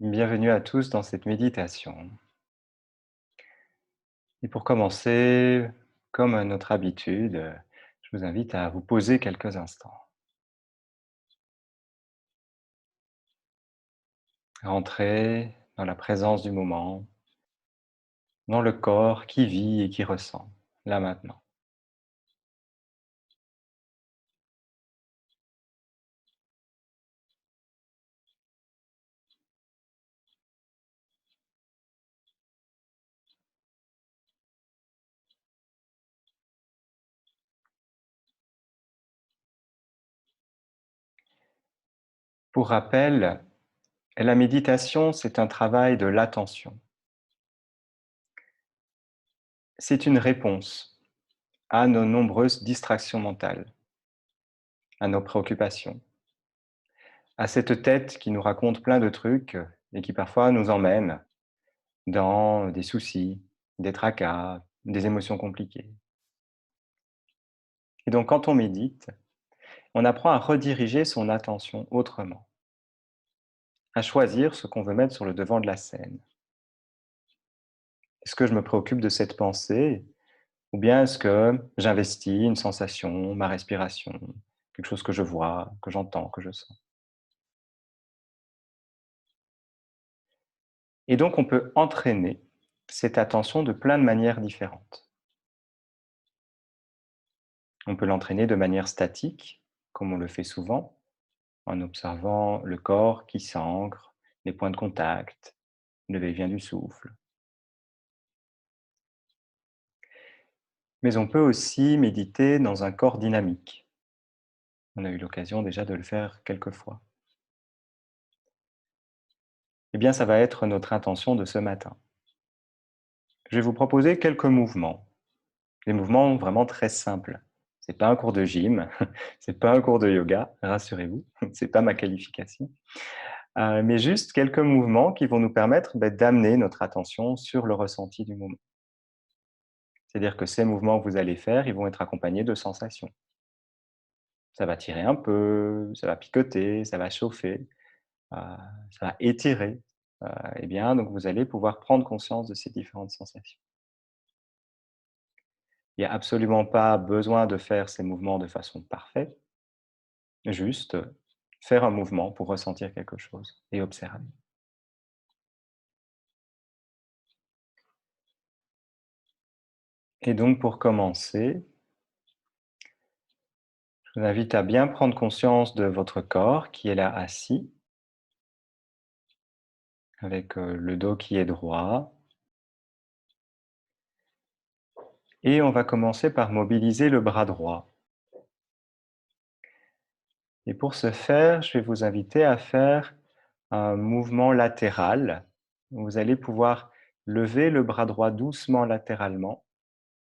Bienvenue à tous dans cette méditation. Et pour commencer, comme à notre habitude, je vous invite à vous poser quelques instants. Rentrez dans la présence du moment, dans le corps qui vit et qui ressent, là maintenant. Pour rappel, la méditation, c'est un travail de l'attention. C'est une réponse à nos nombreuses distractions mentales, à nos préoccupations, à cette tête qui nous raconte plein de trucs et qui parfois nous emmène dans des soucis, des tracas, des émotions compliquées. Et donc quand on médite, on apprend à rediriger son attention autrement, à choisir ce qu'on veut mettre sur le devant de la scène. Est-ce que je me préoccupe de cette pensée ou bien est-ce que j'investis une sensation, ma respiration, quelque chose que je vois, que j'entends, que je sens? Et donc on peut entraîner cette attention de plein de manières différentes. On peut l'entraîner de manière statique, comme on le fait souvent, en observant le corps qui s'ancre, les points de contact, le va-et-vient du souffle. Mais on peut aussi méditer dans un corps dynamique. On a eu l'occasion déjà de le faire quelques fois. Eh bien, ça va être notre intention de ce matin. Je vais vous proposer quelques mouvements, des mouvements vraiment très simples. C'est pas un cours de gym, c'est pas un cours de yoga, rassurez-vous, c'est pas ma qualification, mais juste quelques mouvements qui vont nous permettre d'amener notre attention sur le ressenti du moment. C'est-à-dire que ces mouvements que vous allez faire, ils vont être accompagnés de sensations. Ça va tirer un peu, ça va picoter, ça va chauffer, heu, ça va étirer, et bien, donc vous allez pouvoir prendre conscience de ces différentes sensations. Il n'y a absolument pas besoin de faire ces mouvements de façon parfaite, juste faire un mouvement pour ressentir quelque chose et observer. Et donc pour commencer, je vous invite à bien prendre conscience de votre corps qui est là assis, avec, le dos qui est droit. Et on va commencer par mobiliser le bras droit. Et pour ce faire, je vais vous inviter à faire un mouvement latéral. Vous allez pouvoir lever le bras droit doucement latéralement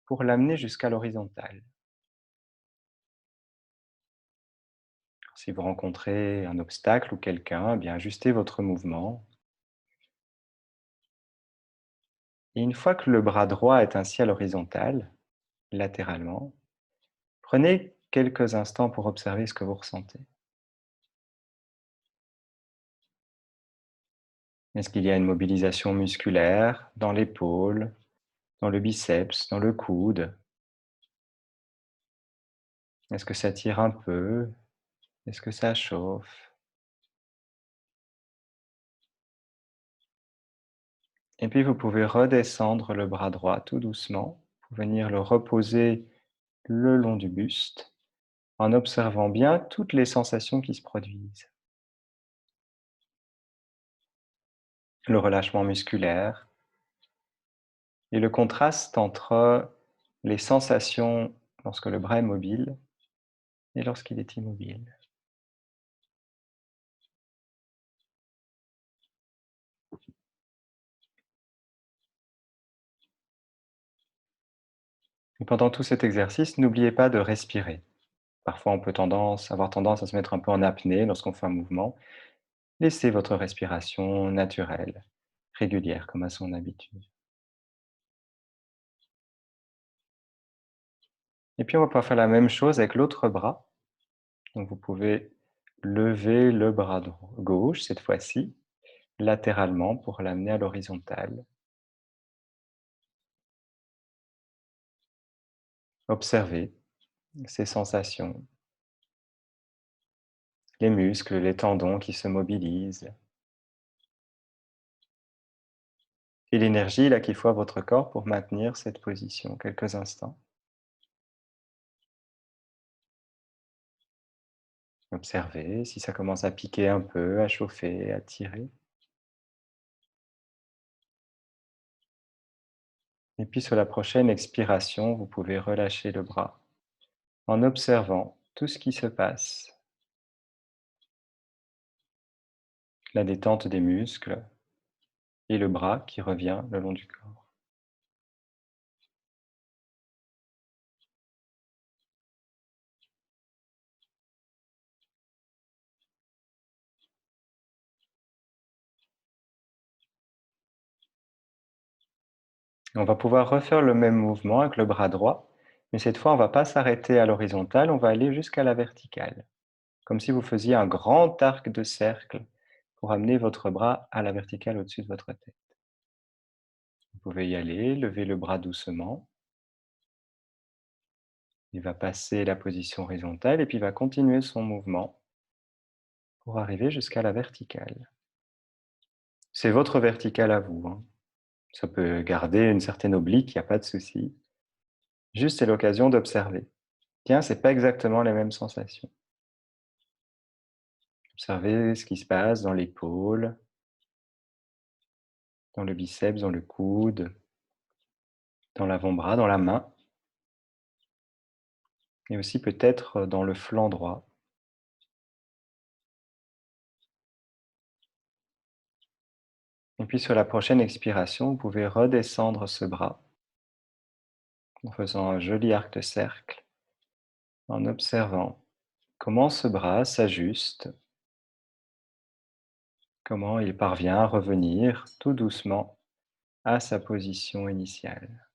pour l'amener jusqu'à l'horizontale. Si vous rencontrez un obstacle ou quelqu'un, eh bien ajustez votre mouvement. Et une fois que le bras droit est ainsi à l'horizontale, latéralement, prenez quelques instants pour observer ce que vous ressentez. Est-ce qu'il y a une mobilisation musculaire dans l'épaule, dans le biceps, dans le coude? Est-ce que ça tire un peu? Est-ce que ça chauffe? Et puis vous pouvez redescendre le bras droit tout doucement pour venir le reposer le long du buste en observant bien toutes les sensations qui se produisent. Le relâchement musculaire et le contraste entre les sensations lorsque le bras est mobile et lorsqu'il est immobile. Et pendant tout cet exercice, n'oubliez pas de respirer. Parfois, on peut avoir tendance à se mettre un peu en apnée lorsqu'on fait un mouvement. Laissez votre respiration naturelle, régulière, comme à son habitude. Et puis, on va pouvoir faire la même chose avec l'autre bras. Donc, vous pouvez lever le bras gauche cette fois-ci latéralement pour l'amener à l'horizontale. Observez ces sensations, les muscles, les tendons qui se mobilisent et l'énergie là qu'il faut à votre corps pour maintenir cette position quelques instants. Observez si ça commence à piquer un peu, à chauffer, à tirer. Et puis sur la prochaine expiration, vous pouvez relâcher le bras en observant tout ce qui se passe, la détente des muscles et le bras qui revient le long du corps. On va pouvoir refaire le même mouvement avec le bras droit, mais cette fois on ne va pas s'arrêter à l'horizontale, on va aller jusqu'à la verticale, comme si vous faisiez un grand arc de cercle pour amener votre bras à la verticale au-dessus de votre tête. Vous pouvez y aller, lever le bras doucement. Il va passer la position horizontale et puis il va continuer son mouvement pour arriver jusqu'à la verticale. C'est votre verticale à vous, hein. Ça peut garder une certaine oblique, il n'y a pas de souci. Juste, c'est l'occasion d'observer. Tiens, c'est pas exactement les mêmes sensations. Observez ce qui se passe dans l'épaule, dans le biceps, dans le coude, dans l'avant-bras, dans la main, et aussi peut-être dans le flanc droit. Et puis sur la prochaine expiration, vous pouvez redescendre ce bras en faisant un joli arc de cercle, en observant comment ce bras s'ajuste, comment il parvient à revenir tout doucement à sa position initiale.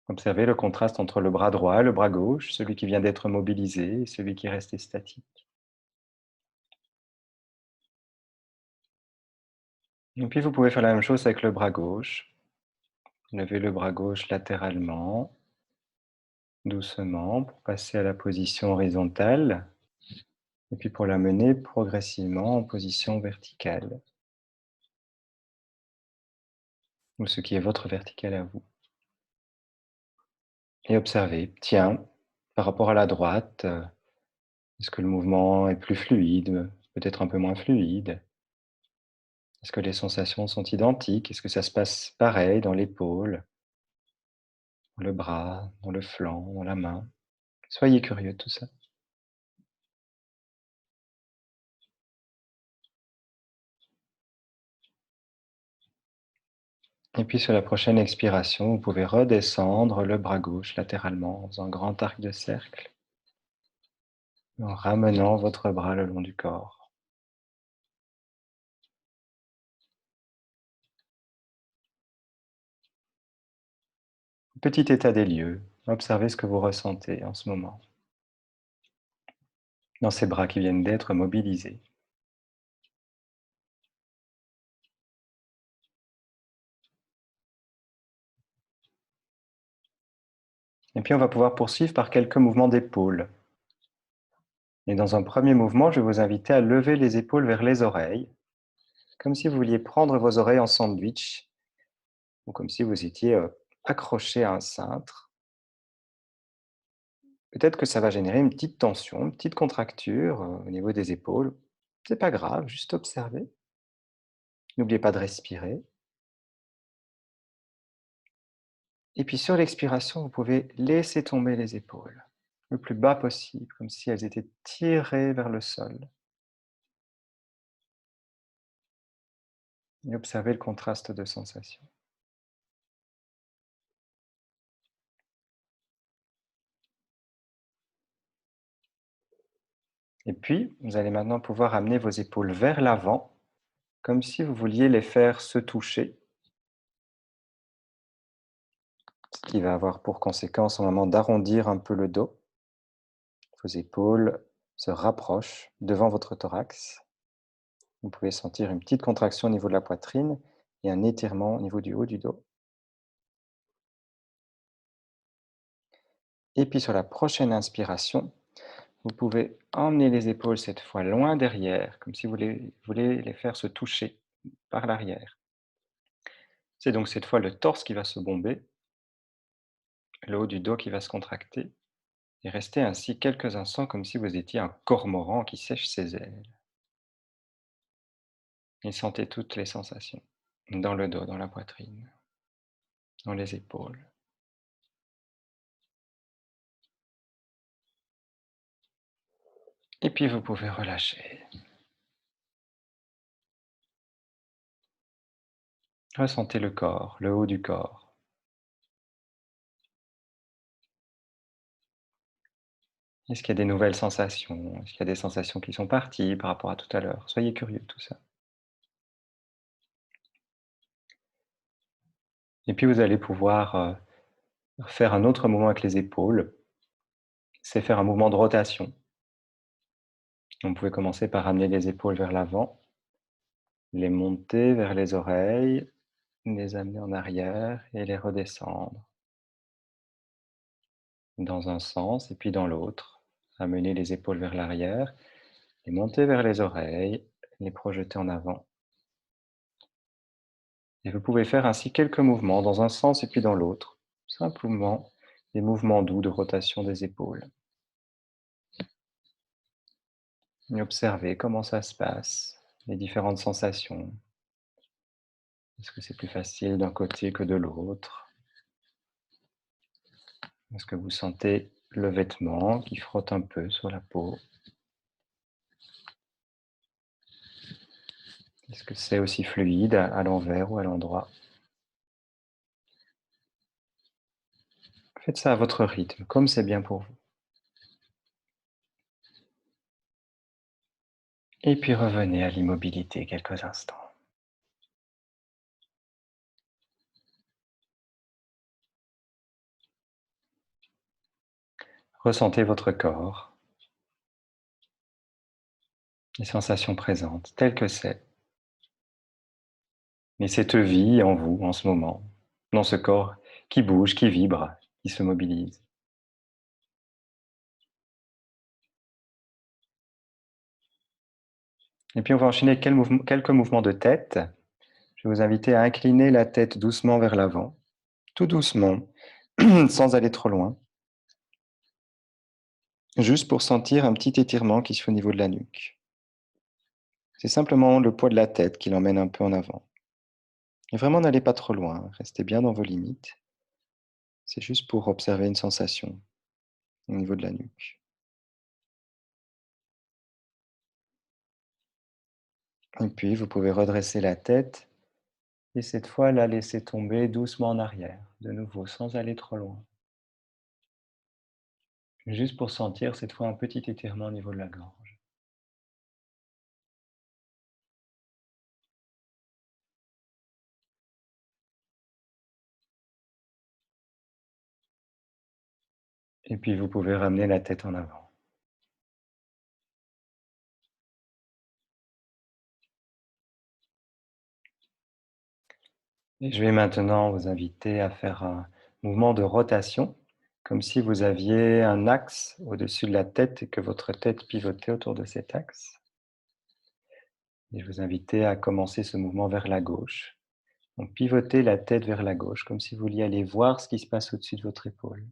Observez le contraste entre le bras droit et le bras gauche, celui qui vient d'être mobilisé et celui qui est resté statique. Et puis vous pouvez faire la même chose avec le bras gauche. Levez le bras gauche latéralement, doucement, pour passer à la position horizontale, et puis pour l'amener progressivement en position verticale, ou ce qui est votre verticale à vous. Et observez, tiens, par rapport à la droite, est-ce que le mouvement est plus fluide, peut-être un peu moins fluide? Est-ce que les sensations sont identiques? Est-ce que ça se passe pareil dans l'épaule, dans le bras, dans le flanc, dans la main? Soyez curieux de tout ça. Et puis sur la prochaine expiration, vous pouvez redescendre le bras gauche latéralement en faisant un grand arc de cercle, en ramenant votre bras le long du corps. Petit état des lieux, observez ce que vous ressentez en ce moment, dans ces bras qui viennent d'être mobilisés. Et puis on va pouvoir poursuivre par quelques mouvements d'épaule. Et dans un premier mouvement, je vais vous inviter à lever les épaules vers les oreilles, comme si vous vouliez prendre vos oreilles en sandwich, ou comme si vous étiez accroché à un cintre. Peut-être que ça va générer une petite tension, une petite contracture au niveau des épaules. C'est pas grave, juste observez. N'oubliez pas de respirer. Et puis sur l'expiration, vous pouvez laisser tomber les épaules le plus bas possible, comme si elles étaient tirées vers le sol. Et observez le contraste de sensations. Et puis, vous allez maintenant pouvoir amener vos épaules vers l'avant, comme si vous vouliez les faire se toucher. qui va avoir pour conséquence au moment d'arrondir un peu le dos. Vos épaules se rapprochent devant votre thorax. Vous pouvez sentir une petite contraction au niveau de la poitrine et un étirement au niveau du haut du dos. Et puis sur la prochaine inspiration, vous pouvez emmener les épaules cette fois loin derrière, comme si vous voulez les faire se toucher par l'arrière. C'est donc cette fois le torse qui va se bomber, le haut du dos qui va se contracter, et rester ainsi quelques instants comme si vous étiez un cormoran qui sèche ses ailes. Et sentez toutes les sensations dans le dos, dans la poitrine, dans les épaules. Et puis vous pouvez relâcher. Ressentez le corps, le haut du corps. Est-ce qu'il y a des nouvelles sensations? Est-ce qu'il y a des sensations qui sont parties par rapport à tout à l'heure? Soyez curieux de tout ça. Et puis vous allez pouvoir faire un autre mouvement avec les épaules, c'est faire un mouvement de rotation. Vous pouvez commencer par amener les épaules vers l'avant, les monter vers les oreilles, les amener en arrière et les redescendre dans un sens et puis dans l'autre. Amener les épaules vers l'arrière, les monter vers les oreilles, les projeter en avant. Et vous pouvez faire ainsi quelques mouvements dans un sens et puis dans l'autre. Simplement des mouvements doux de rotation des épaules. Et observez comment ça se passe, les différentes sensations. Est-ce que c'est plus facile d'un côté que de l'autre? Est-ce que vous sentez le vêtement qui frotte un peu sur la peau? Est-ce que c'est aussi fluide à l'envers ou à l'endroit? Faites ça à votre rythme, comme c'est bien pour vous. Et puis revenez à l'immobilité quelques instants. Ressentez votre corps, les sensations présentes, telles que c'est. Et cette vie en vous, en ce moment, dans ce corps qui bouge, qui vibre, qui se mobilise. Et puis on va enchaîner quelques mouvements de tête. Je vais vous inviter à incliner la tête doucement vers l'avant, tout doucement, sans aller trop loin, juste pour sentir un petit étirement qui se fait au niveau de la nuque. C'est simplement le poids de la tête qui l'emmène un peu en avant. Et vraiment, n'allez pas trop loin, restez bien dans vos limites. C'est juste pour observer une sensation au niveau de la nuque. Et puis, vous pouvez redresser la tête et cette fois la laisser tomber doucement en arrière, de nouveau, sans aller trop loin. Juste pour sentir cette fois un petit étirement au niveau de la gorge. Et puis, vous pouvez ramener la tête en avant. Et je vais maintenant vous inviter à faire un mouvement de rotation, comme si vous aviez un axe au-dessus de la tête et que votre tête pivotait autour de cet axe. Et je vous invite à commencer ce mouvement vers la gauche. Donc pivotez la tête vers la gauche, comme si vous vouliez aller voir ce qui se passe au-dessus de votre épaule.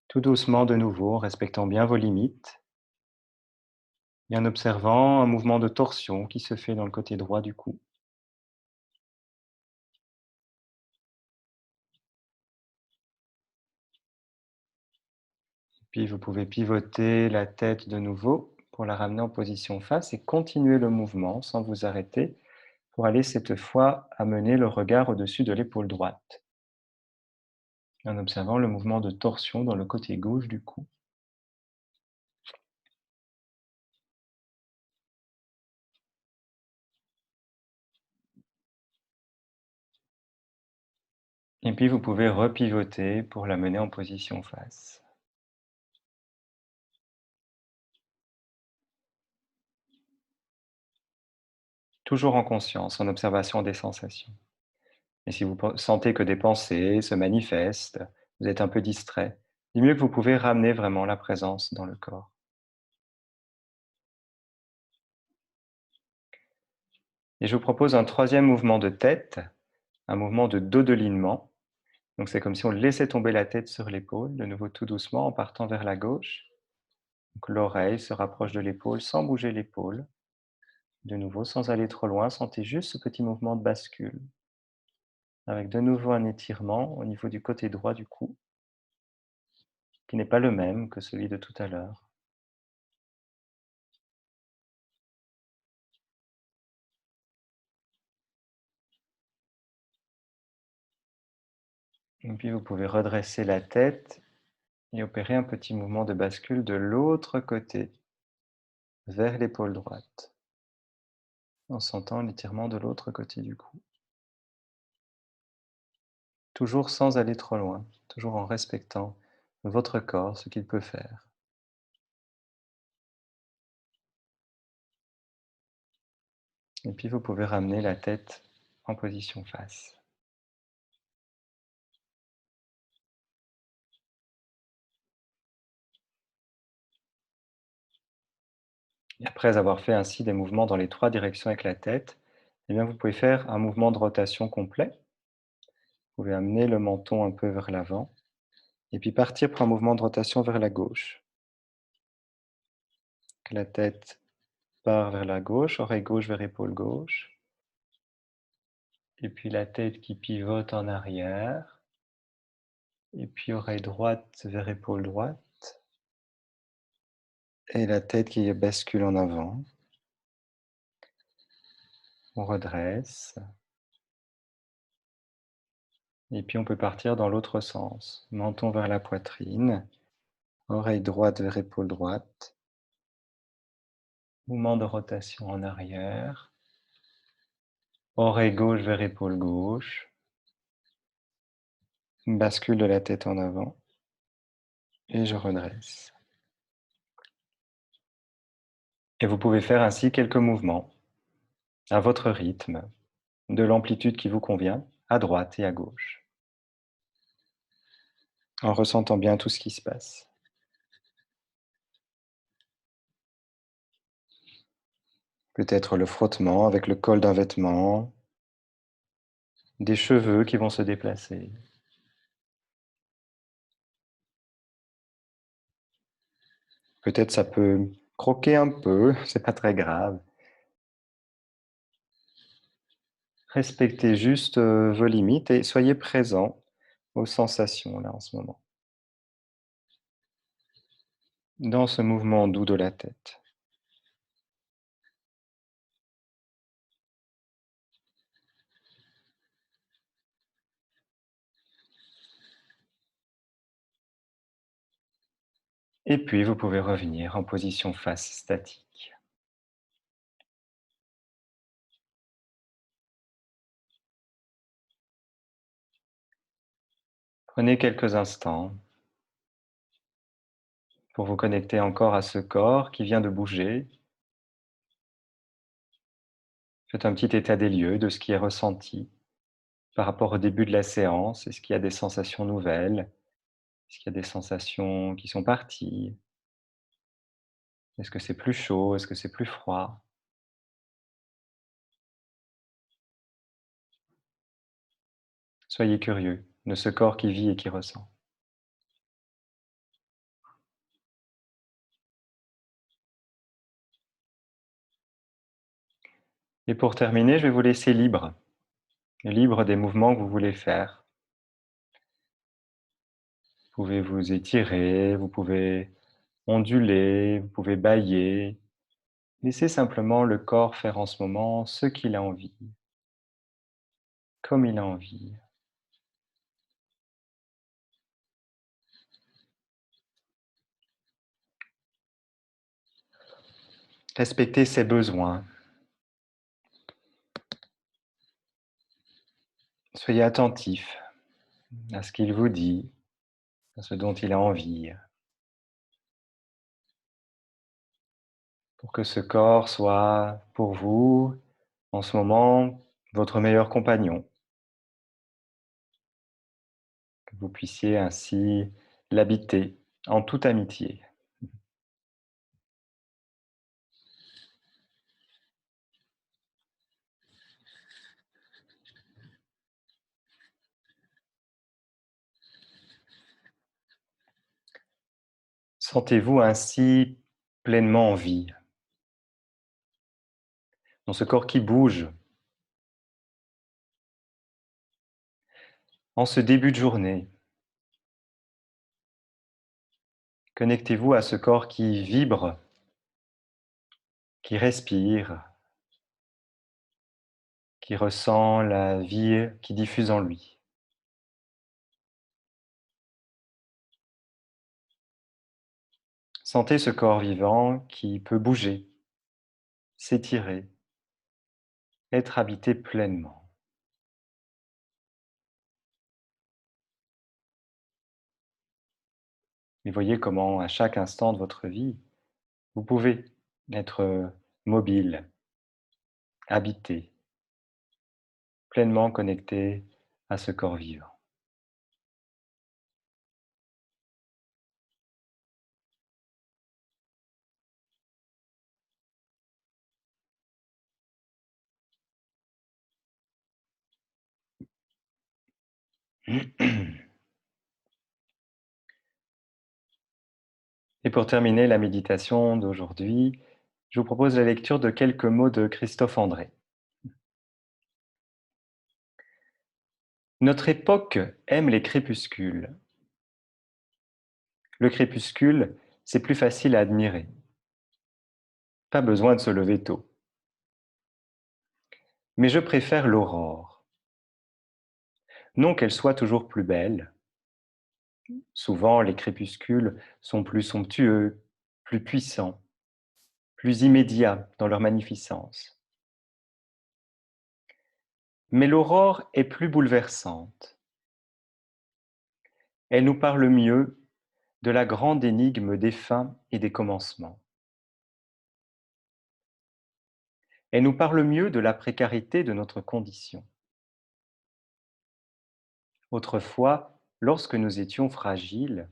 Tout doucement de nouveau, en respectant bien vos limites et en observant un mouvement de torsion qui se fait dans le côté droit du cou. Puis vous pouvez pivoter la tête de nouveau pour la ramener en position face et continuer le mouvement sans vous arrêter pour aller cette fois amener le regard au-dessus de l'épaule droite en observant le mouvement de torsion dans le côté gauche du cou. Et puis vous pouvez repivoter pour la mener en position face. Toujours en conscience, en observation des sensations. Et si vous sentez que des pensées se manifestent, vous êtes un peu distrait, du mieux que vous pouvez ramener vraiment la présence dans le corps. Et je vous propose un troisième mouvement de tête, un mouvement de dos de linement. Donc c'est comme si on laissait tomber la tête sur l'épaule, de nouveau tout doucement en partant vers la gauche. Donc l'oreille se rapproche de l'épaule sans bouger l'épaule. De nouveau, sans aller trop loin, sentez juste ce petit mouvement de bascule, avec de nouveau un étirement au niveau du côté droit du cou, qui n'est pas le même que celui de tout à l'heure. Et puis vous pouvez redresser la tête et opérer un petit mouvement de bascule de l'autre côté, vers l'épaule droite, en sentant l'étirement de l'autre côté du cou. Toujours sans aller trop loin, toujours en respectant votre corps, ce qu'il peut faire. Et puis vous pouvez ramener la tête en position face. Et après avoir fait ainsi des mouvements dans les trois directions avec la tête, eh bien vous pouvez faire un mouvement de rotation complet. Vous pouvez amener le menton un peu vers l'avant et puis partir pour un mouvement de rotation vers la gauche. La tête part vers la gauche, oreille gauche vers épaule gauche. Et puis la tête qui pivote en arrière. Et puis oreille droite vers épaule droite. Et la tête qui bascule en avant. On redresse. Et puis on peut partir dans l'autre sens. Menton vers la poitrine. Oreille droite vers épaule droite. Mouvement de rotation en arrière. Oreille gauche vers épaule gauche. Bascule de la tête en avant. Et je redresse. Et vous pouvez faire ainsi quelques mouvements, à votre rythme, de l'amplitude qui vous convient, à droite et à gauche, en ressentant bien tout ce qui se passe. Peut-être le frottement avec le col d'un vêtement, des cheveux qui vont se déplacer. Peut-être ça peut croquer un peu, c'est pas très grave. Respectez juste vos limites et soyez présent aux sensations là en ce moment, dans ce mouvement doux de la tête. Et puis vous pouvez revenir en position face statique. Prenez quelques instants pour vous connecter encore à ce corps qui vient de bouger. Faites un petit état des lieux de ce qui est ressenti par rapport au début de la séance. Est-ce qu'il y a des sensations nouvelles? Est-ce qu'il y a des sensations qui sont parties? Est-ce que c'est plus chaud? Est-ce que c'est plus froid? Soyez curieux de ce corps qui vit et qui ressent. Et pour terminer, je vais vous laisser libre des mouvements que vous voulez faire. Vous pouvez vous étirer, vous pouvez onduler, vous pouvez bâiller. Laissez simplement le corps faire en ce moment ce qu'il a envie, comme il a envie. Respectez ses besoins. Soyez attentif à ce qu'il vous dit, à ce dont il a envie, pour que ce corps soit pour vous, en ce moment, votre meilleur compagnon, que vous puissiez ainsi l'habiter en toute amitié. Sentez-vous ainsi pleinement en vie, dans ce corps qui bouge, en ce début de journée. Connectez-vous à ce corps qui vibre, qui respire, qui ressent la vie qui diffuse en lui. Sentez ce corps vivant qui peut bouger, s'étirer, être habité pleinement. Et voyez comment, à chaque instant de votre vie, vous pouvez être mobile, habité, pleinement connecté à ce corps vivant. Et pour terminer la méditation d'aujourd'hui, je vous propose la lecture de quelques mots de Christophe André. Notre époque aime les crépuscules. Le crépuscule, c'est plus facile à admirer. Pas besoin de se lever tôt. Mais je préfère l'aurore. Non qu'elle soit toujours plus belle. Souvent, les crépuscules sont plus somptueux, plus puissants, plus immédiats dans leur magnificence. Mais l'aurore est plus bouleversante. Elle nous parle mieux de la grande énigme des fins et des commencements. Elle nous parle mieux de la précarité de notre condition. Autrefois, lorsque nous étions fragiles,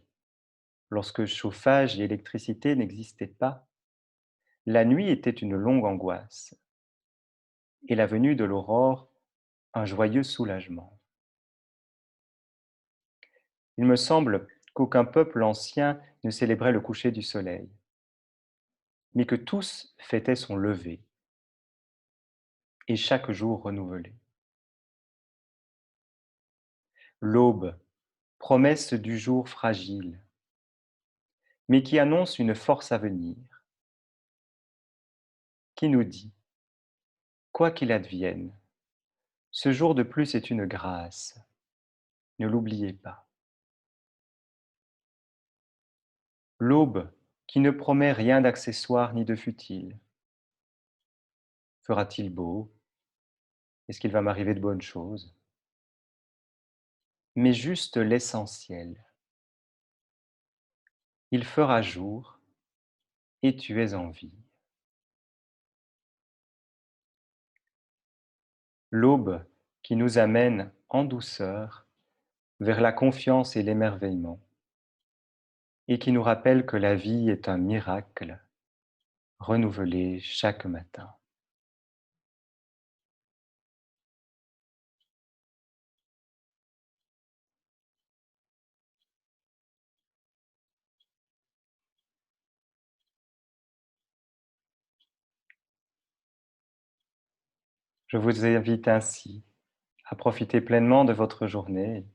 lorsque chauffage et électricité n'existaient pas, la nuit était une longue angoisse et la venue de l'aurore un joyeux soulagement. Il me semble qu'aucun peuple ancien ne célébrait le coucher du soleil, mais que tous fêtaient son lever, et chaque jour renouvelé. L'aube, promesse du jour fragile, mais qui annonce une force à venir, qui nous dit, quoi qu'il advienne, ce jour de plus est une grâce, ne l'oubliez pas. L'aube qui ne promet rien d'accessoire ni de futile. Fera-t-il beau? Est-ce qu'il va m'arriver de bonnes choses? Mais juste l'essentiel. Il fera jour et tu es en vie. L'aube qui nous amène en douceur vers la confiance et l'émerveillement et qui nous rappelle que la vie est un miracle renouvelé chaque matin. Je vous invite ainsi à profiter pleinement de votre journée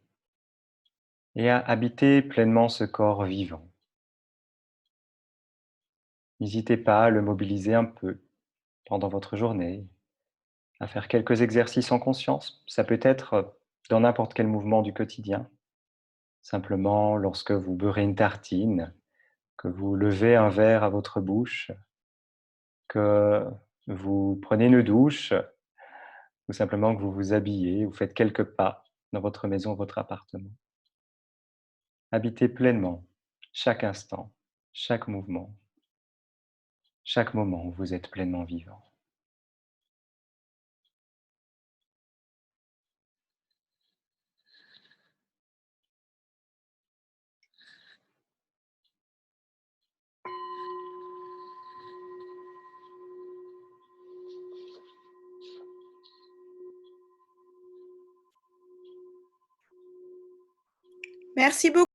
et à habiter pleinement ce corps vivant. N'hésitez pas à le mobiliser un peu pendant votre journée, à faire quelques exercices en conscience. Ça peut être dans n'importe quel mouvement du quotidien. Simplement, lorsque vous beurrez une tartine, que vous levez un verre à votre bouche, que vous prenez une douche, ou simplement que vous vous habillez, vous faites quelques pas. dans votre maison, votre appartement. Habitez pleinement chaque instant, chaque mouvement, chaque moment où vous êtes pleinement vivant. Merci beaucoup.